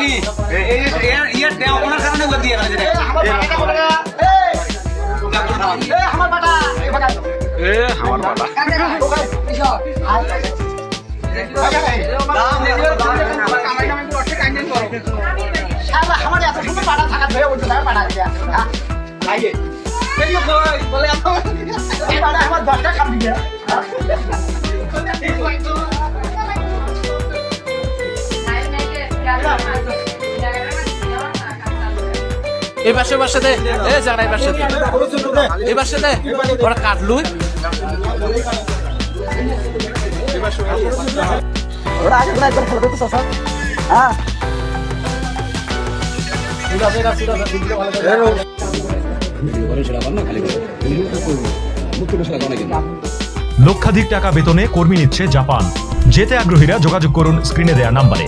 নি ইয়ার দেও ওনার কারণে লোক দিয়ে গেল যে আমার বাটা আমার বাবা আমার এত সুন্দর বাটা থাকা ধরে উঠতে থাকে বাটা দিয়া বলে আমার 10টা খাম দিবে এই পাশে দে এ জানা এই পাশে দে ওরা কাটলুই ওরা আগে একবার খেলা দেখতে চাস হ্যাঁ লক্ষাধিক টাকা বেতনে কর্মী নিচ্ছে জাপান। যেতে আগ্রহীরা যোগাযোগ করুন স্ক্রিনে দেয়া নাম্বারে।